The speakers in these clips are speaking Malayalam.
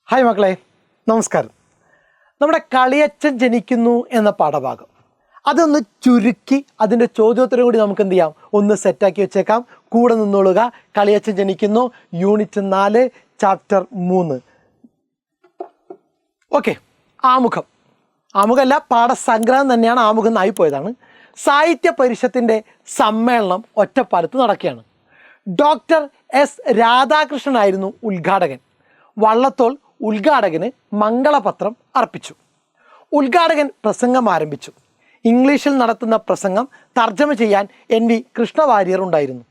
ഹായ് മക്കളെ, നമസ്കാരം. നമ്മുടെ കളിയച്ഛൻ ജനിക്കുന്നു എന്ന പാഠഭാഗം അതൊന്ന് ചുരുക്കി അതിൻ്റെ ചോദ്യോത്തരം കൂടി നമുക്ക് എന്ത് ചെയ്യാം, ഒന്ന് സെറ്റാക്കി വെച്ചേക്കാം. കൂടെ നിന്നോളുക. കളിയച്ഛൻ ജനിക്കുന്നു, യൂണിറ്റ് 4, ചാപ്റ്റർ 3. ഓക്കെ. ആമുഖമല്ല, പാഠസംഗ്രഹം തന്നെയാണ്. ആമുഖം എന്നായിപ്പോയതാണ്. സാഹിത്യ പരിഷത്തിൻ്റെ സമ്മേളനം ഒറ്റപ്പാലത്ത് നടക്കുകയാണ്. ഡോക്ടർ എസ് രാധാകൃഷ്ണനായിരുന്നു ഉദ്ഘാടകൻ. വള്ളത്തോൾ ഉദ്ഘാടകന് മംഗളപത്രം അർപ്പിച്ചു. ഉദ്ഘാടകൻ പ്രസംഗം ആരംഭിച്ചു. ഇംഗ്ലീഷിൽ നടത്തുന്ന പ്രസംഗം തർജ്ജമ ചെയ്യാൻ NV കൃഷ്ണവാര്യർ ഉണ്ടായിരുന്നു.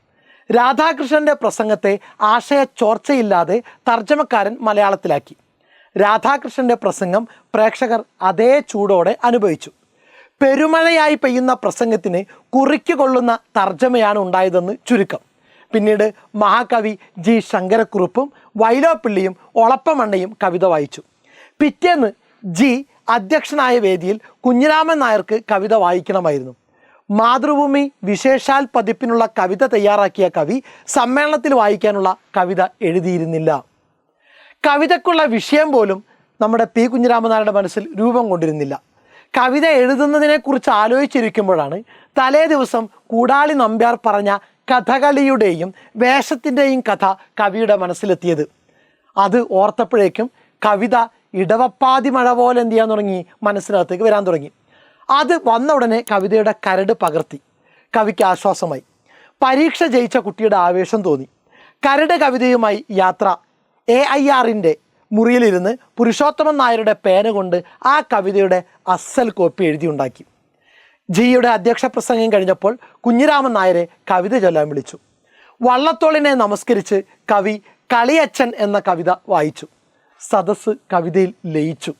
രാധാകൃഷ്ണൻ്റെ പ്രസംഗത്തെ ആശയച്ചോർച്ചയില്ലാതെ തർജ്ജമക്കാരൻ മലയാളത്തിലാക്കി. രാധാകൃഷ്ണൻ്റെ പ്രസംഗം പ്രേക്ഷകർ അതേ ചൂടോടെ അനുഭവിച്ചു. പെരുമഴയായി പെയ്യുന്ന പ്രസംഗത്തിന് കുറിക്കുകൊള്ളുന്ന തർജ്ജമയാണ് ഉണ്ടായതെന്ന് ചുരുക്കം. പിന്നീട് മഹാകവി G. ശങ്കരക്കുറുപ്പും വൈലോപ്പിള്ളിയും ഒളപ്പമണ്ണയും കവിത വായിച്ചു. പിറ്റേന്ന് G. അധ്യക്ഷനായ വേദിയിൽ കുഞ്ഞിരാമൻ നായർക്ക് കവിത വായിക്കണമായിരുന്നു. മാതൃഭൂമി വിശേഷാൽ പതിപ്പിനുള്ള കവിത തയ്യാറാക്കിയ കവി സമ്മേളനത്തിൽ വായിക്കാനുള്ള കവിത എഴുതിയിരുന്നില്ല. കവിതയ്ക്കുള്ള വിഷയം പോലും നമ്മുടെ P. കുഞ്ഞിരാമൻ നായരുടെ മനസ്സിൽ രൂപം കൊണ്ടിരുന്നില്ല. കവിത എഴുതുന്നതിനെക്കുറിച്ച് ആലോചിച്ചിരിക്കുമ്പോഴാണ് തലേ ദിവസം കൂടാളി നമ്പ്യാർ പറഞ്ഞ കഥകളിയുടെയും വേഷത്തിൻ്റെയും കഥ കവിയുടെ മനസ്സിലെത്തിയത്. അത് ഓർത്തപ്പോഴേക്കും കവിത ഇടവപ്പാതി മഴ പോലെ എന്ത് ചെയ്യാൻ തുടങ്ങി, മനസ്സിനകത്തേക്ക് വരാൻ തുടങ്ങി. അത് വന്ന ഉടനെ കവിതയുടെ കരട് പകർത്തി. കവിക്ക് ആശ്വാസമായി. പരീക്ഷ ജയിച്ച കുട്ടിയുടെ ആവേശം തോന്നി. കരട് കവിതയുമായി യാത്ര. AIRൻ്റെ മുറിയിലിരുന്ന് പുരുഷോത്തമൻ നായരുടെ പേന കൊണ്ട് ആ കവിതയുടെ അസൽ കോപ്പി എഴുതിയുണ്ടാക്കി. ജിയുടെ അധ്യക്ഷ പ്രസംഗം കഴിഞ്ഞപ്പോൾ കുഞ്ഞിരാമൻ നായരെ കവിത ചൊല്ലാൻ വിളിച്ചു. വള്ളത്തോളിനെ നമസ്കരിച്ച് കവി കളിയച്ഛൻ എന്ന കവിത വായിച്ചു. സദസ്സ് കവിതയിൽ ലയിച്ചു.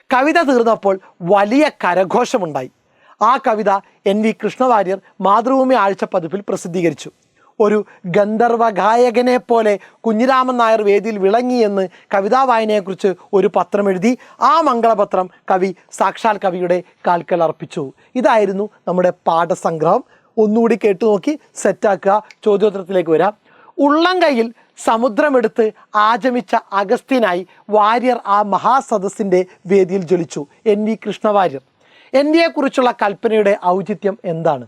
കവിത തീർന്നപ്പോൾ വലിയ കരഘോഷമുണ്ടായി. ആ കവിത NV കൃഷ്ണവാര്യർ മാതൃഭൂമി ആഴ്ചപ്പതിപ്പിൽ പ്രസിദ്ധീകരിച്ചു. ഒരു ഗന്ധർവ ഗായകനെ പോലെ കുഞ്ഞിരാമൻ നായർ വേദിയിൽ വിളങ്ങിയെന്ന് കവിതാ വായനയെക്കുറിച്ച് ഒരു പത്രം എഴുതി. ആ മംഗളപത്രം കവി സാക്ഷാൽ കവിയുടെ കാൽക്കൽ അർപ്പിച്ചു. ഇതായിരുന്നു നമ്മുടെ പാഠസംഗ്രഹം. ഒന്നുകൂടി കേട്ടു നോക്കി സെറ്റാക്കുക. ചോദ്യോത്തരത്തിലേക്ക് വരാം. ഉള്ളം കയ്യിൽ സമുദ്രമെടുത്ത് ആചമിച്ച അഗസ്ത്യനായി വാര്യർ ആ മഹാസദസ്സിൻ്റെ വേദിയിൽ ജ്വലിച്ചു. NV കൃഷ്ണവാര്യർ. NVയെക്കുറിച്ചുള്ള കൽപ്പനയുടെ ഔചിത്യം എന്താണ്?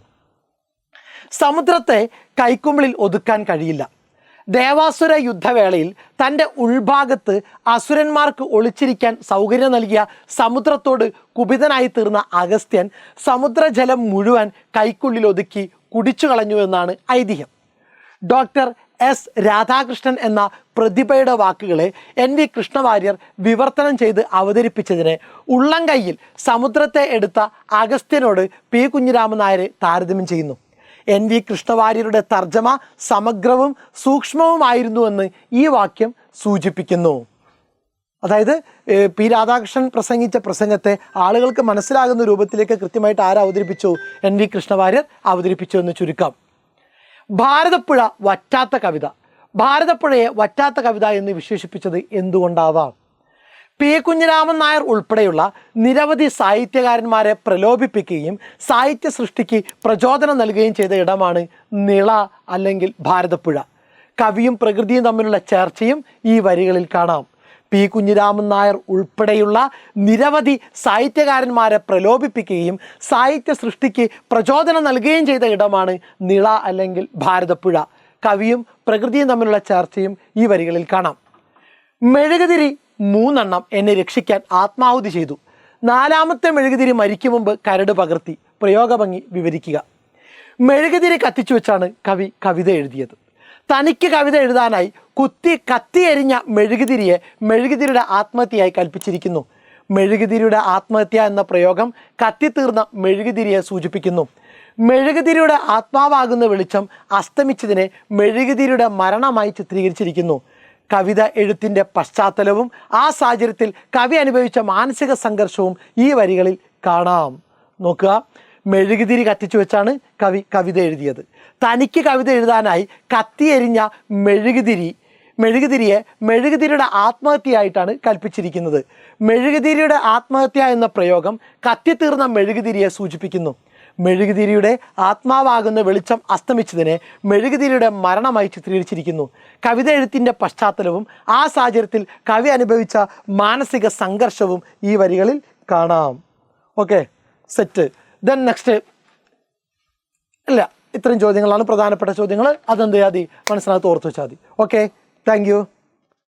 സമുദ്രത്തെ കൈക്കുമ്പിളിൽ ഒതുക്കാൻ കഴിയില്ല. ദേവാസുര യുദ്ധവേളയിൽ തൻ്റെ ഉൾഭാഗത്ത് അസുരന്മാർക്ക് ഒളിച്ചിരിക്കാൻ സൗകര്യം നൽകിയ സമുദ്രത്തോട് കുപിതനായി തീർന്ന അഗസ്ത്യൻ സമുദ്രജലം മുഴുവൻ കൈക്കുള്ളിൽ ഒതുക്കി കുടിച്ചു കളഞ്ഞു എന്നാണ് ഐതിഹ്യം. ഡോക്ടർ എസ് രാധാകൃഷ്ണൻ എന്ന പ്രതിഭയുടെ വാക്കുകളെ NV കൃഷ്ണവാര്യർ വിവർത്തനം ചെയ്ത് അവതരിപ്പിച്ചതിനെ ഉള്ളം കൈയിൽ സമുദ്രത്തെ എടുത്ത അഗസ്ത്യനോട് P. കുഞ്ഞിരാമൻ നായരെ താരതമ്യം ചെയ്യുന്നു. NV കൃഷ്ണവാര്യരുടെ തർജ്ജമ സമഗ്രവും സൂക്ഷ്മവുമായിരുന്നുവെന്ന് ഈ വാക്യം സൂചിപ്പിക്കുന്നു. അതായത് P. രാധാകൃഷ്ണൻ പ്രസംഗിച്ച പ്രസംഗത്തെ ആളുകൾക്ക് മനസ്സിലാകുന്ന രൂപത്തിലേക്ക് കൃത്യമായിട്ട് അവതരിപ്പിച്ചു? NV കൃഷ്ണവാര്യർ അവതരിപ്പിച്ചു എന്ന് ചുരുക്കം. ഭാരതപ്പുഴ വറ്റാത്ത കവിത. ഭാരതപ്പുഴയെ വറ്റാത്ത കവിത എന്ന് വിശേഷിപ്പിച്ചത് എന്തുകൊണ്ടാവാം? P. കുഞ്ഞിരാമൻ നായർ ഉൾപ്പെടെയുള്ള നിരവധി സാഹിത്യകാരന്മാരെ പ്രലോഭിപ്പിക്കുകയും സാഹിത്യ സൃഷ്ടിക്ക് പ്രചോദനം നൽകുകയും ചെയ്ത ഇടമാണ് നിള അല്ലെങ്കിൽ ഭാരതപ്പുഴ. കവിയും പ്രകൃതിയും തമ്മിലുള്ള ചർച്ചയും ഈ വരികളിൽ കാണാം. P. കുഞ്ഞിരാമൻ നായർ ഉൾപ്പെടെയുള്ള നിരവധി സാഹിത്യകാരന്മാരെ പ്രലോഭിപ്പിക്കുകയും സാഹിത്യ സൃഷ്ടിക്ക് പ്രചോദനം നൽകുകയും ചെയ്ത ഇടമാണ് നിള അല്ലെങ്കിൽ ഭാരതപ്പുഴ. കവിയും പ്രകൃതിയും തമ്മിലുള്ള ചർച്ചയും ഈ വരികളിൽ കാണാം. മെഴുകുതിരി 3 എന്നെ രക്ഷിക്കാൻ ആത്മാഹുതി ചെയ്തു. 4ാമത്തെ മെഴുകുതിരി മരിക്കും മുമ്പ് കരട് പകർത്തി. പ്രയോഗഭംഗി വിവരിക്കുക. മെഴുകുതിരി കത്തിച്ചു വെച്ചാണ് കവി കവിത എഴുതിയത്. തനിക്ക് കവിത എഴുതാനായി കത്തിയെരിഞ്ഞ മെഴുകുതിരിയെ മെഴുകുതിരിയുടെ ആത്മഹത്യയായി കൽപ്പിച്ചിരിക്കുന്നു. മെഴുകുതിരിയുടെ ആത്മഹത്യ എന്ന പ്രയോഗം കത്തിത്തീർന്ന മെഴുകുതിരിയെ സൂചിപ്പിക്കുന്നു. മെഴുകുതിരിയുടെ ആത്മാവാകുന്ന വെളിച്ചം അസ്തമിച്ചതിനെ മെഴുകുതിരിയുടെ മരണമായി ചിത്രീകരിച്ചിരിക്കുന്നു. കവിത എഴുത്തിൻ്റെ പശ്ചാത്തലവും ആ സാഹചര്യത്തിൽ കവി അനുഭവിച്ച മാനസിക സംഘർഷവും ഈ വരികളിൽ കാണാം. നോക്കുക, മെഴുകുതിരി കത്തിച്ചു വെച്ചാണ് കവി കവിത എഴുതിയത്. തനിക്ക് കവിത എഴുതാനായി കത്തിയെരിഞ്ഞ മെഴുകുതിരിയെ മെഴുകുതിരിയുടെ ആത്മഹത്യയായിട്ടാണ് കൽപ്പിച്ചിരിക്കുന്നത്. മെഴുകുതിരിയുടെ ആത്മഹത്യ എന്ന പ്രയോഗം കത്തിത്തീർന്ന മെഴുകുതിരിയെ സൂചിപ്പിക്കുന്നു. മെഴുകുതിരിയുടെ ആത്മാവാകുന്ന വെളിച്ചം അസ്തമിച്ചതിനെ മെഴുകുതിരിയുടെ മരണമായി ചിത്രീകരിച്ചിരിക്കുന്നു. കവിത എഴുത്തിൻ്റെ പശ്ചാത്തലവും ആ സാഹചര്യത്തിൽ കവി അനുഭവിച്ച മാനസിക സംഘർഷവും ഈ വരികളിൽ കാണാം. Okay, set. ദെൻ നെക്സ്റ്റ്, ഇല്ല, ഇത്രയും ചോദ്യങ്ങളാണ് പ്രധാനപ്പെട്ട ചോദ്യങ്ങൾ. അതെന്ത് ചെയ്യാതി മനസ്സിനകത്ത് ഓർത്ത് വെച്ചാൽ മതി. Okay, thank you.